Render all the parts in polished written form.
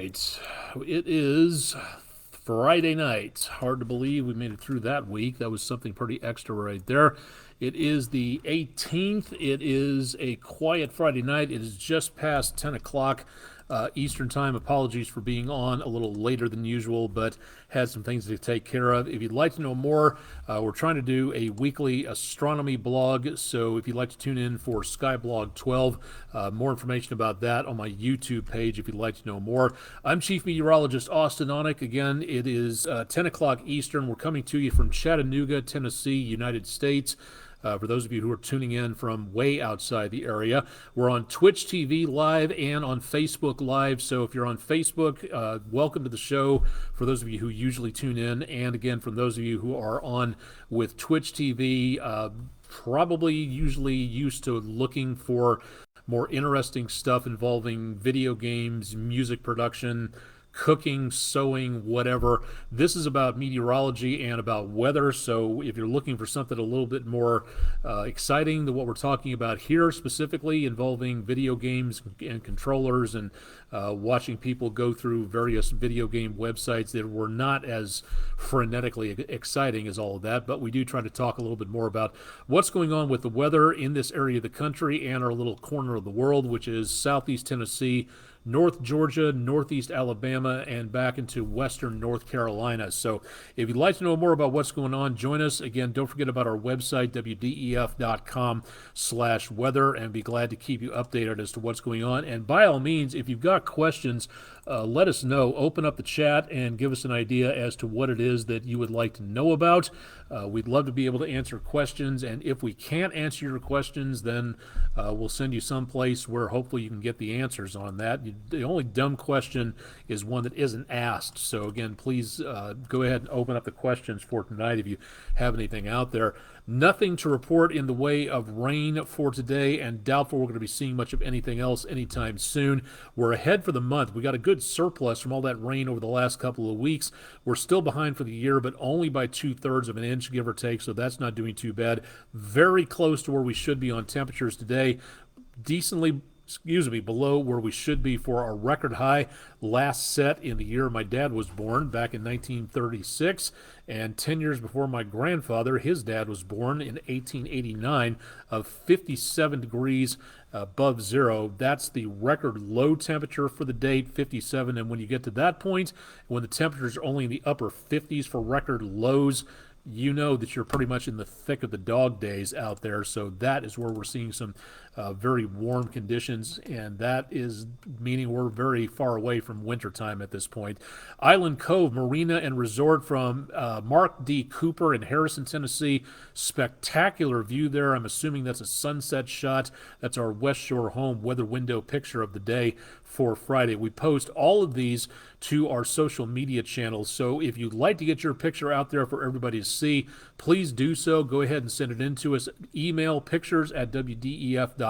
right. It is Friday night. Hard to believe we made it through that week. That was something pretty extra right there. It is the 18th. It is a quiet Friday night. It is just past 10 o'clock Eastern Time. Apologies for being on a little later than usual, but had some things to take care of. If you'd like to know more, we're trying to do a weekly astronomy blog. So if you'd like to tune in for Skyblog 12, more information about that on my YouTube page if you'd like to know more. I'm Chief Meteorologist Austin Onick. Again, it is 10 o'clock Eastern. We're coming to you from Chattanooga, Tennessee, United States. For those of you who are tuning in from way outside the area, we're on Twitch TV Live and on Facebook Live. So if you're on Facebook, welcome to the show for those of you who usually tune in. And again, from those of you who are on with Twitch TV, probably usually used to looking for more interesting stuff involving video games, music production, cooking, sewing, whatever. This is about meteorology and about weather, so if you're looking for something a little bit more exciting than what we're talking about here, specifically involving video games and controllers and watching people go through various video game websites that were not as frenetically exciting as all of that, but we do try to talk a little bit more about what's going on with the weather in this area of the country and our little corner of the world, which is southeast Tennessee, North Georgia, Northeast Alabama, and back into Western North Carolina. So if you'd like to know more about what's going on, join us. Again, don't forget about our website, wdef.com/weather, and be glad to keep you updated as to what's going on. And by all means, if you've got questions, let us know. Open up the chat and give us an idea as to what it is that you would like to know about. We'd love to be able to answer questions, and if we can't answer your questions, then we'll send you someplace where hopefully you can get the answers on that. The only dumb question is one that isn't asked. So again, please go ahead and open up the questions for tonight if you have anything out there. Nothing to report in the way of rain for today, and doubtful we're going to be seeing much of anything else anytime soon. We're ahead for the month. We got a good surplus from all that rain over the last couple of weeks. We're still behind for the year, but only by 2/3 of an inch, give or take, so that's not doing too bad. Very close to where we should be on temperatures today. Below where we should be for our record high last set in the year my dad was born, back in 1936, and 10 years before my grandfather, his dad, was born in 1889, of 57 degrees above zero. That's the record low temperature for the date, 57, and when you get to that point, when the temperatures are only in the upper 50s for record lows, you know that you're pretty much in the thick of the dog days out there. So that is where we're seeing some very warm conditions, and that is meaning we're very far away from wintertime at this point. Island Cove Marina and Resort from Mark D. Cooper in Harrison, Tennessee. Spectacular view there. I'm assuming that's a sunset shot. That's our West Shore home weather window picture of the day for Friday. We post all of these to our social media channels, so if you'd like to get your picture out there for everybody to see, please do so. Go ahead and send it in to us. Email pictures@wdef.com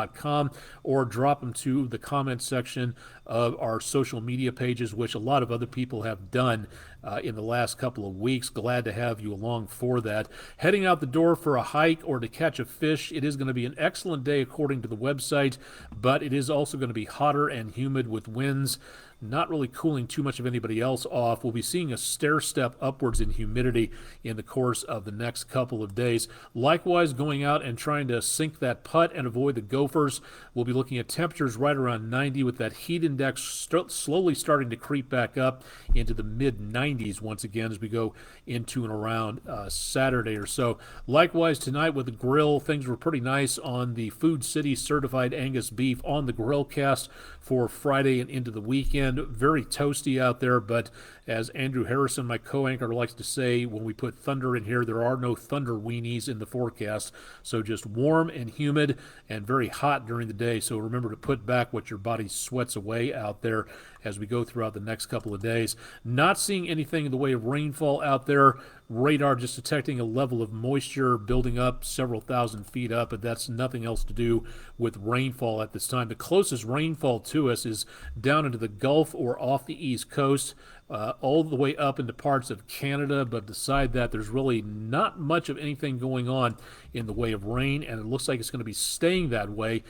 or drop them to the comment section of our social media pages, which a lot of other people have done in the last couple of weeks. Glad to have you along for that. Heading out the door for a hike or to catch a fish. It is going to be an excellent day according to the website, but it is also going to be hotter and humid with winds not really cooling too much of anybody else off. We'll be seeing a stair step upwards in humidity in the course of the next couple of days. Likewise, going out and trying to sink that putt and avoid the gophers. We'll be looking at temperatures right around 90 with that heat index slowly starting to creep back up into the mid-90s once again as we go into and around Saturday or so. Likewise, tonight with the grill, things were pretty nice on the Food City certified Angus beef on the grill cast for Friday and into the weekend. Very toasty out there, but as Andrew Harrison, my co-anchor, likes to say, when we put thunder in here, there are no thunder weenies in the forecast. So just warm and humid and very hot during the day. So remember to put back what your body sweats away out there as we go throughout the next couple of days. Not seeing anything in the way of rainfall out there. Radar just detecting a level of moisture building up several thousand feet up, but that's nothing else to do with rainfall at this time. The closest rainfall to us is down into the Gulf or off the East Coast, all the way up into parts of Canada, but beside that, there's really not much of anything going on in the way of rain, and it looks like it's going to be staying that way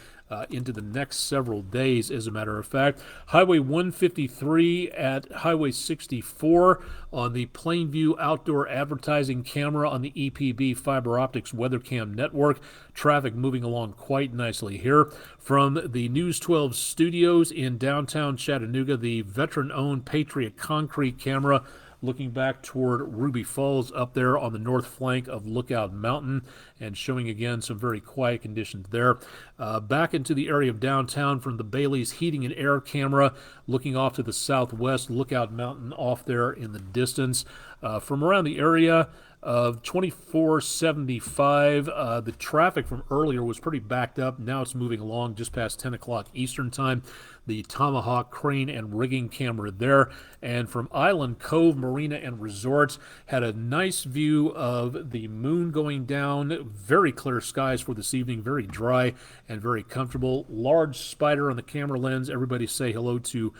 into the next several days, as a matter of fact. Highway 153 at Highway 64 on the Plainview Outdoor Advertising Camera on the EPB Fiber Optics WeatherCam network. Traffic moving along quite nicely here. From the News 12 studios in downtown Chattanooga, the veteran-owned Patriot Concrete camera looking back toward Ruby Falls up there on the north flank of Lookout Mountain and showing again some very quiet conditions there. Back into the area of downtown from the Bailey's Heating and Air camera looking off to the southwest, Lookout Mountain off there in the distance. From around the area of 2475, the traffic from earlier was pretty backed up. Now it's moving along just past 10 o'clock Eastern time. The Tomahawk crane and rigging camera there. And from Island Cove Marina and Resorts, had a nice view of the moon going down. Very clear skies for this evening, very dry and very comfortable. Large spider on the camera lens. Everybody say hello to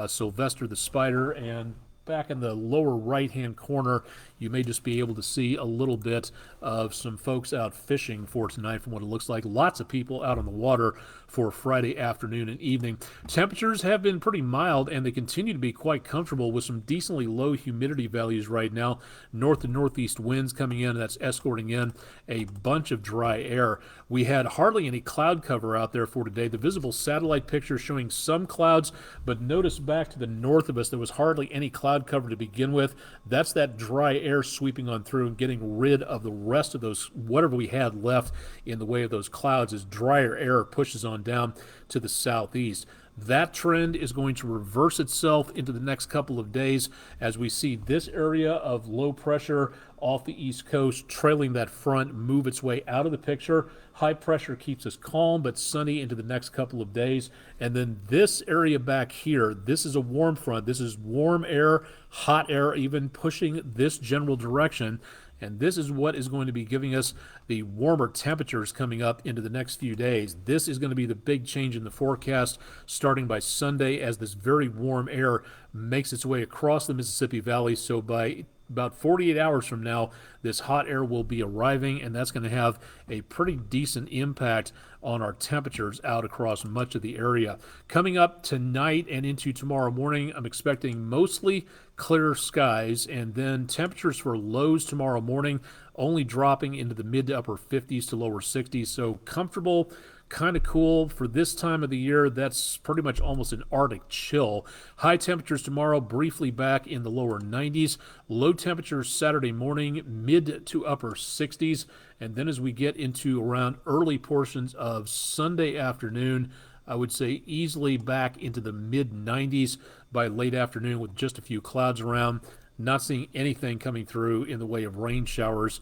Sylvester the spider. And back in the lower right-hand corner, you may just be able to see a little bit of some folks out fishing for tonight from what it looks like. Lots of people out on the water for Friday afternoon and evening. Temperatures have been pretty mild, and they continue to be quite comfortable with some decently low humidity values right now. North and northeast winds coming in, that's escorting in a bunch of dry air. We had hardly any cloud cover out there for today. The visible satellite picture showing some clouds, but notice back to the north of us, there was hardly any cloud cover to begin with. That's that dry air sweeping on through and getting rid of the rest of those, whatever we had left in the way of those clouds, as drier air pushes on down to the southeast. That trend is going to reverse itself into the next couple of days as we see this area of low pressure off the east coast trailing that front move its way out of the picture. High pressure keeps us calm but sunny into the next couple of days. And then this area back here, this is a warm front. This is warm air, hot air even pushing this general direction. And this is what is going to be giving us the warmer temperatures coming up into the next few days. This is going to be the big change in the forecast starting by Sunday as this very warm air makes its way across the Mississippi Valley. So by about 48 hours from now, this hot air will be arriving, and that's going to have a pretty decent impact on our temperatures out across much of the area. Coming up tonight and into tomorrow morning, I'm expecting mostly clear skies, and then temperatures for lows tomorrow morning only dropping into the mid to upper 50s to lower 60s, so comfortable, kind of cool for this time of the year. That's pretty much almost an Arctic chill. High temperatures tomorrow briefly back in the lower 90s. Low temperatures Saturday morning, mid to upper 60s. And then as we get into around early portions of Sunday afternoon, I would say easily back into the mid 90s by late afternoon with just a few clouds around. Not seeing anything coming through in the way of rain showers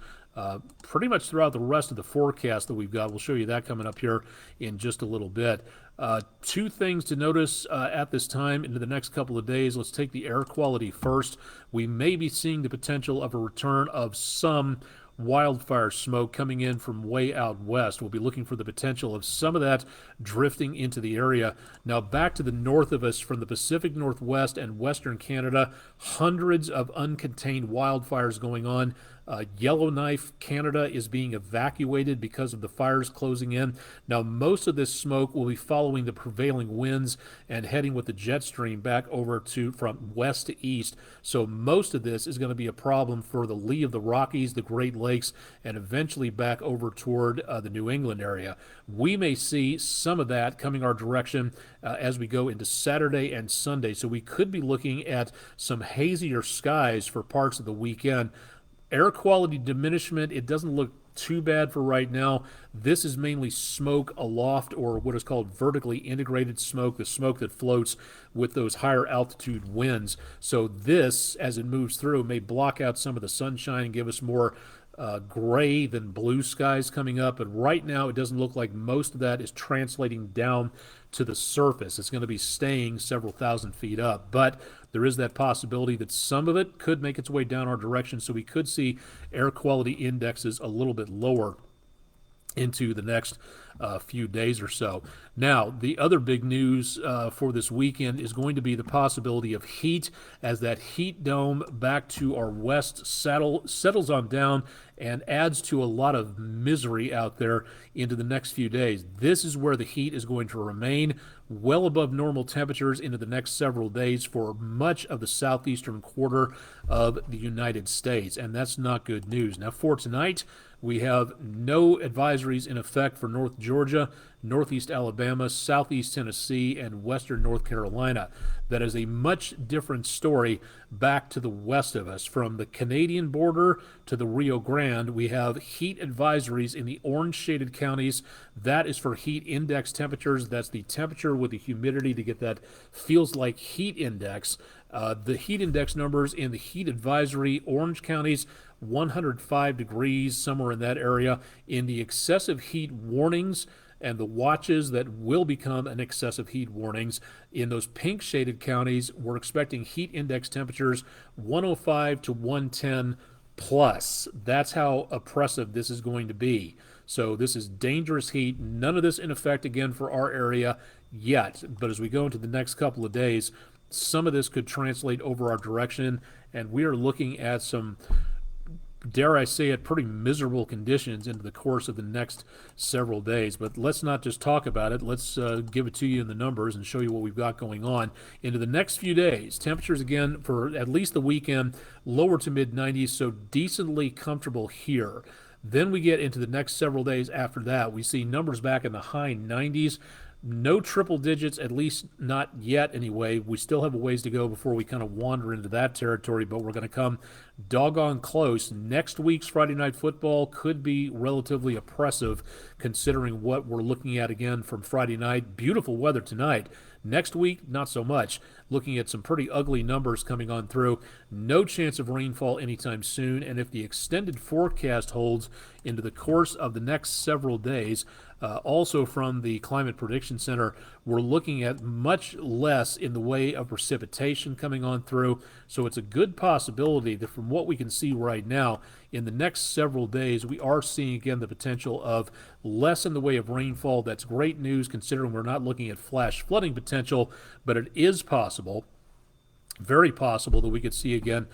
pretty much throughout the rest of the forecast that we've got. We'll show you that coming up here in just a little bit. Two things to notice at this time into the next couple of days. Let's take the air quality first. We may be seeing the potential of a return of some wildfire smoke coming in from way out west. We'll be looking for the potential of some of that drifting into the area. Now back to the north of us from the Pacific Northwest and Western Canada, hundreds of uncontained wildfires going on. Yellowknife, Canada is being evacuated because of the fires closing in. Now, most of this smoke will be following the prevailing winds and heading with the jet stream back over to from west to east. So most of this is going to be a problem for the lee of the Rockies, the Great Lakes, and eventually back over toward the New England area. We may see some of that coming our direction as we go into Saturday and Sunday. So we could be looking at some hazier skies for parts of the weekend. Air quality diminishment, it doesn't look too bad for right now. This is mainly smoke aloft, or what is called vertically integrated smoke, the smoke that floats with those higher altitude winds. So this, as it moves through, may block out some of the sunshine and give us more gray than blue skies coming up. But right now, it doesn't look like most of that is translating down to the surface. It's going to be staying several thousand feet up. But there is that possibility that some of it could make its way down our direction, so we could see air quality indexes a little bit lower into the next few days or so. Now, the other big news for this weekend is going to be the possibility of heat as that heat dome back to our west settles on down and adds to a lot of misery out there into the next few days. This is where the heat is going to remain well above normal temperatures into the next several days for much of the southeastern quarter of the United States, and that's not good news. Now, for tonight, we have no advisories in effect for North Georgia, Northeast Alabama, Southeast Tennessee, and Western North Carolina. That is a much different story back to the west of us. From the Canadian border to the Rio Grande, we have heat advisories in the orange-shaded counties. That is for heat index temperatures. That's the temperature with the humidity to get that feels like heat index. The heat index numbers in the heat advisory, orange counties, 105 degrees, somewhere in that area. In the excessive heat warnings and the watches that will become an excessive heat warnings, in those pink shaded counties, we're expecting heat index temperatures 105 to 110 plus. That's how oppressive this is going to be. So this is dangerous heat. None of this in effect again for our area yet. But as we go into the next couple of days, some of this could translate over our direction, and we are looking at some, dare I say it, pretty miserable conditions into the course of the next several days. But let's not just talk about it. Let's give it to you in the numbers and show you what we've got going on into the next few days. Temperatures, again, for at least the weekend, lower to mid-90s, so decently comfortable here. Then we get into the next several days after that. We see numbers back in the high 90s. No triple digits, at least not yet anyway. We still have a ways to go before we kind of wander into that territory, but we're going to come doggone close. Next week's Friday Night Football could be relatively oppressive considering what we're looking at again from Friday night. Beautiful weather tonight. Next week, not so much. Looking at some pretty ugly numbers coming on through. No chance of rainfall anytime soon, and if the extended forecast holds into the course of the next several days, also from the Climate Prediction Center, we're looking at much less in the way of precipitation coming on through. So it's a good possibility that from what we can see right now, in the next several days, we are seeing again the potential of less in the way of rainfall. That's great news considering we're not looking at flash flooding potential, but it is possible, very possible, that we could see again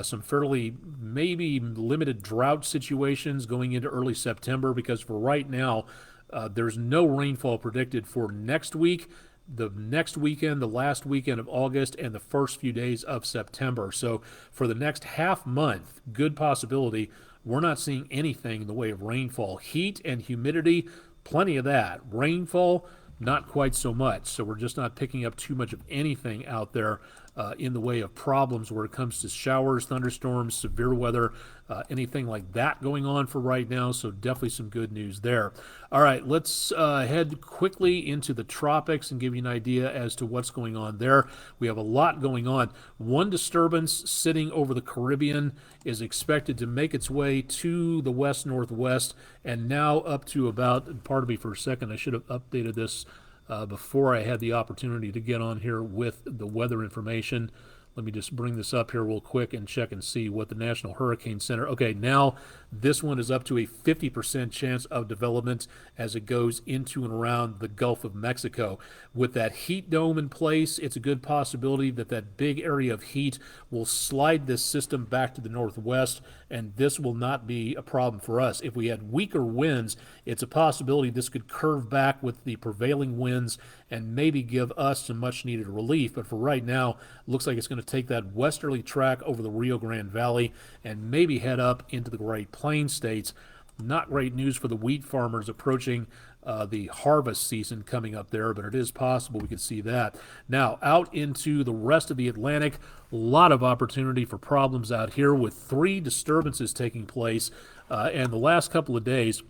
some fairly maybe limited drought situations going into early September, because for right now, there's no rainfall predicted for next week, the next weekend, the last weekend of August, and the first few days of September. So for the next half month, good possibility, we're not seeing anything in the way of rainfall. Heat and humidity, plenty of that. Rainfall, not quite so much. So we're just not picking up too much of anything out there in the way of problems where it comes to showers, thunderstorms, severe weather, anything like that going on for right now. So definitely some good news there. All right, let's head quickly into the tropics and give you an idea as to what's going on there. We have a lot going on. One disturbance sitting over the Caribbean is expected to make its way to the west-northwest and now up to about, pardon me for a second, I should have updated this before I had the opportunity to get on here with the weather information. Let me just bring this up here real quick and check and see what the National Hurricane Center. Okay, now this one is up to a 50% chance of development as it goes into and around the Gulf of Mexico. With that heat dome in place, it's a good possibility that that big area of heat will slide this system back to the northwest, and this will not be a problem for us. If we had weaker winds, it's a possibility this could curve back with the prevailing winds and maybe give us some much-needed relief. But for right now, looks like it's going to take that westerly track over the Rio Grande Valley and maybe head up into the Great Plains states. Not great news for the wheat farmers approaching the harvest season coming up there, but it is possible we could see that. Now, out into the rest of the Atlantic, a lot of opportunity for problems out here with 3 disturbances taking place. And the last couple of days,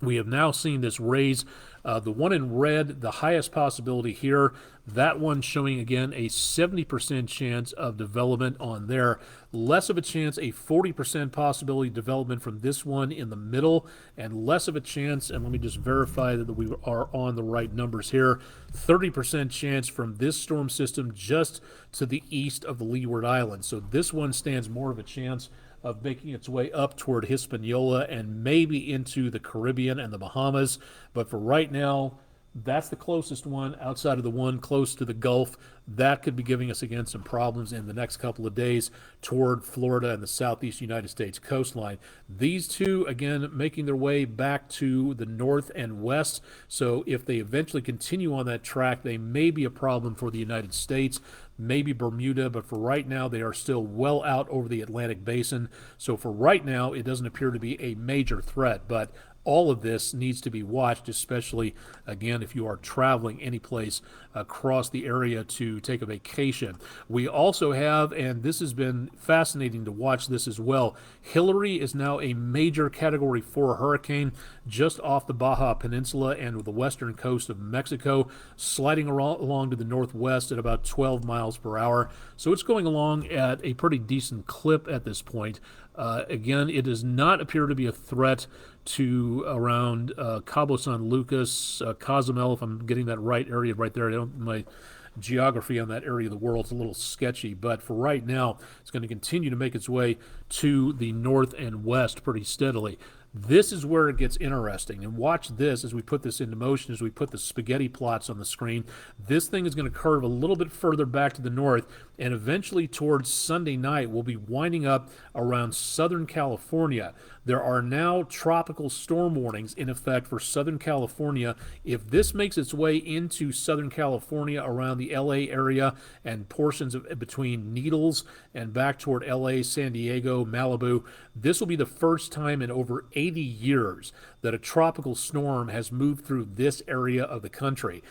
we have now seen this raise. The one in red, the highest possibility here, that one showing again a 70% chance of development on there. Less of a chance, a 40% possibility development from this one in the middle, and less of a chance, and let me just verify that we are on the right numbers here, 30% chance from this storm system just to the east of the Leeward Islands. So this one stands more of a chance of making its way up toward Hispaniola and maybe into the Caribbean and the Bahamas. But for right now, that's the closest one outside of the one close to the Gulf. That could be giving us again some problems in the next couple of days toward Florida and the southeast United States coastline. These two, again, making their way back to the north and west. So if they eventually continue on that track, they may be a problem for the United States, maybe Bermuda, but for right now, they are still well out over the Atlantic basin. So for right now, it doesn't appear to be a major threat, but all of this needs to be watched, especially, again, if you are traveling any place across the area to take a vacation. We also have, and this has been fascinating to watch this as well, Hillary is now a major Category 4 hurricane just off the Baja Peninsula and the western coast of Mexico, sliding along to the northwest at about 12 miles per hour. So it's going along at a pretty decent clip at this point. Again, it does not appear to be a threat to around Cabo San Lucas, Cozumel, if I'm getting that right area right there. My geography on that area of the world is a little sketchy, but for right now, it's going to continue to make its way to the north and west pretty steadily. This is where it gets interesting, and watch this as we put this into motion, as we put the spaghetti plots on the screen. This thing is going to curve a little bit further back to the north, and eventually towards Sunday night, we'll be winding up around Southern California. There are now tropical storm warnings in effect for Southern California. If this makes its way into Southern California around the LA area and portions of between Needles and back toward LA, San Diego, Malibu, this will be the first time in over 80 years that a tropical storm has moved through this area of the country.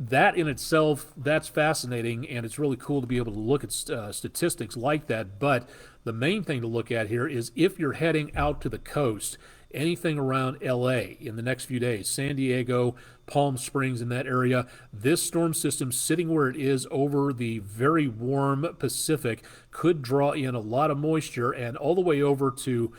That in itself, that's fascinating, and it's really cool to be able to look at statistics like that. But the main thing to look at here is if you're heading out to the coast, anything around LA in the next few days, San Diego, Palm Springs, in that area, this storm system sitting where it is over the very warm Pacific could draw in a lot of moisture, and all the way over to,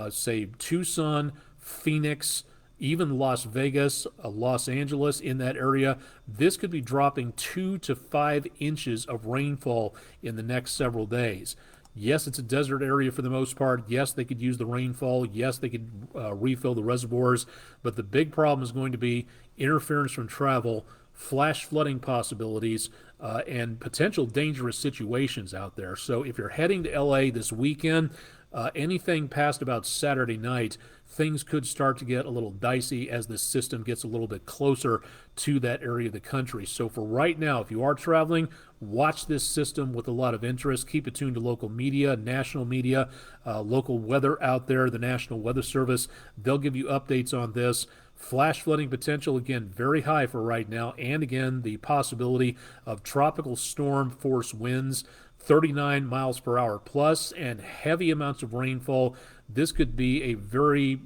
say, Tucson, Phoenix, even Las Vegas, Los Angeles, in that area. This could be dropping 2 to 5 inches of rainfall in the next several days. Yes, it's a desert area for the most part. Yes, they could use the rainfall. Yes, they could refill the reservoirs. But the big problem is going to be interference from travel, flash flooding possibilities, and potential dangerous situations out there. So if you're heading to LA this weekend, anything past about Saturday night, things could start to get a little dicey as the system gets a little bit closer to that area of the country. So for right now, if you are traveling, watch this system with a lot of interest. Keep it tuned to local media, national media, local weather out there, the National Weather Service. They'll give you updates on this. Flash flooding potential, again, very high for right now. And again, the possibility of tropical storm force winds, 39 miles per hour plus, and heavy amounts of rainfall. This could be a very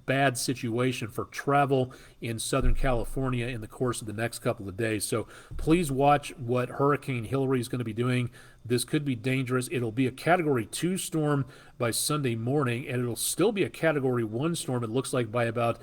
bad situation for travel in Southern California in the course of the next couple of days. So please watch what Hurricane Hillary is going to be doing. This could be dangerous. It'll be a Category 2 storm by Sunday morning, and it'll still be a Category 1 storm, it looks like, by about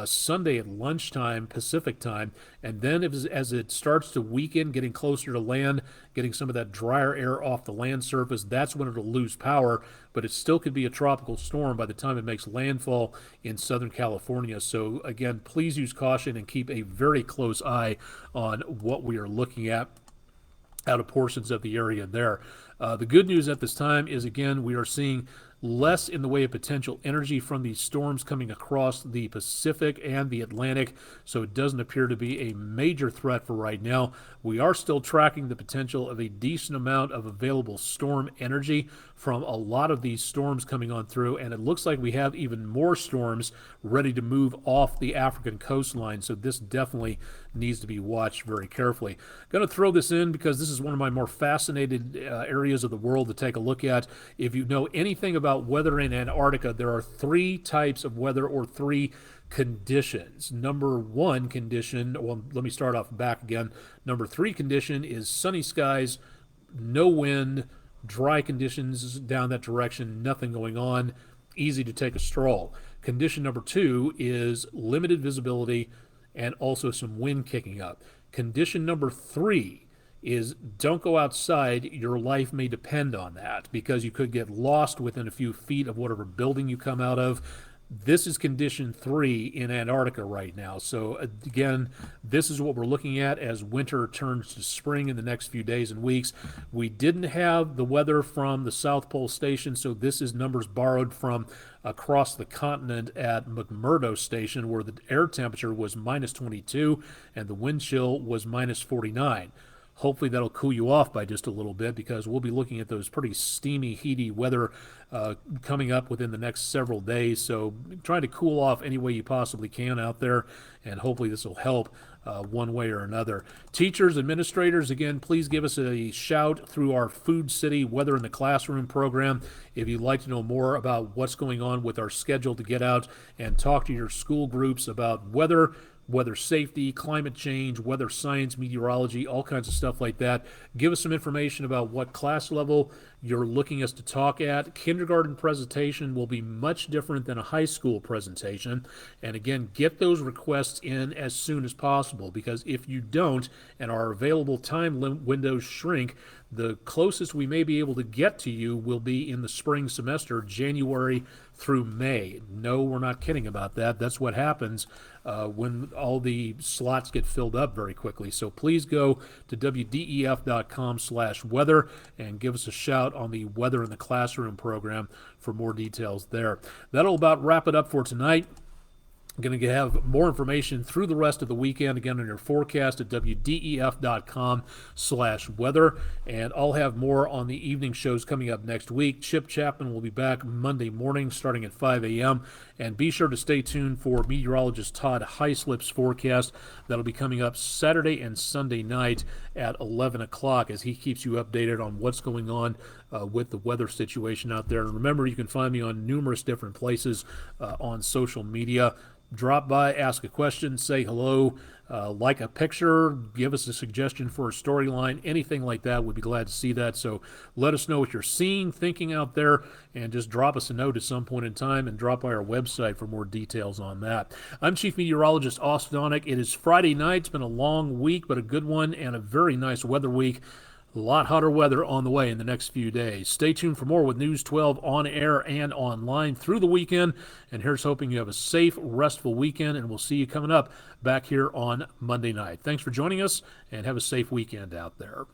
Sunday at lunchtime, Pacific time. And then as it starts to weaken, getting closer to land, getting some of that drier air off the land surface, that's when it'll lose power. But it still could be a tropical storm by the time it makes landfall in Southern California. So again, please use caution and keep a very close eye on what we are looking at out of portions of the area there. The good news at this time is, again, we are seeing less in the way of potential energy from these storms coming across the Pacific and the Atlantic, so it doesn't appear to be a major threat for right now. We are still tracking the potential of a decent amount of available storm energy from a lot of these storms coming on through, and it looks like we have even more storms ready to move off the African coastline, so this definitely needs to be watched very carefully. Going to throw this in because this is one of my more fascinated areas of the world to take a look at. If you know anything about weather in Antarctica, there are 3 types of weather, or 3 conditions. Number 1 condition, well, let me start off back again. Number 3 condition is sunny skies, no wind, dry conditions down that direction, nothing going on, easy to take a stroll. Condition number 2 is limited visibility and also some wind kicking up. Condition number 3 is don't go outside. Your life may depend on that because you could get lost within a few feet of whatever building you come out of. This is condition 3 in Antarctica right now. So, again, this is what we're looking at as winter turns to spring in the next few days and weeks. We didn't have the weather from the South Pole Station, so this is numbers borrowed from across the continent at McMurdo Station, where the air temperature was minus 22 and the wind chill was minus 49. Hopefully that'll cool you off by just a little bit because we'll be looking at those pretty steamy, heaty weather coming up within the next several days. So try to cool off any way you possibly can out there, and hopefully this will help one way or another. Teachers, administrators, again, please give us a shout through our Food City Weather in the Classroom program if you'd like to know more about what's going on with our schedule to get out and talk to your school groups about weather safety, climate change, weather science, meteorology, all kinds of stuff like that. Give us some information about what class level you're looking us to talk at. Kindergarten presentation will be much different than a high school presentation. And again, get those requests in as soon as possible because if you don't and our available time windows shrink, the closest we may be able to get to you will be in the spring semester, January through May. No, we're not kidding about that. That's what happens when all the slots get filled up very quickly. So please go to wdef.com/weather and give us a shout on the Weather in the Classroom program for more details there. That'll about wrap it up for tonight. Going to have more information through the rest of the weekend, again, on your forecast at wdef.com/weather. And I'll have more on the evening shows coming up next week. Chip Chapman will be back Monday morning starting at 5 a.m. And be sure to stay tuned for meteorologist Todd Heislip's forecast. That'll be coming up Saturday and Sunday night at 11 o'clock as he keeps you updated on what's going on with the weather situation out there. And remember, you can find me on numerous different places on social media. Drop by, ask a question, say hello, like a picture, give us a suggestion for a storyline, anything like that. We'd be glad to see that. So let us know what you're seeing, thinking out there, and just drop us a note at some point in time and drop by our website for more details on that. I'm Chief Meteorologist Austin Onek. It is Friday night. It's been a long week, but a good one and a very nice weather week. A lot hotter weather on the way in the next few days. Stay tuned for more with News 12 on air and online through the weekend. And here's hoping you have a safe, restful weekend, and we'll see you coming up back here on Monday night. Thanks for joining us, and have a safe weekend out there.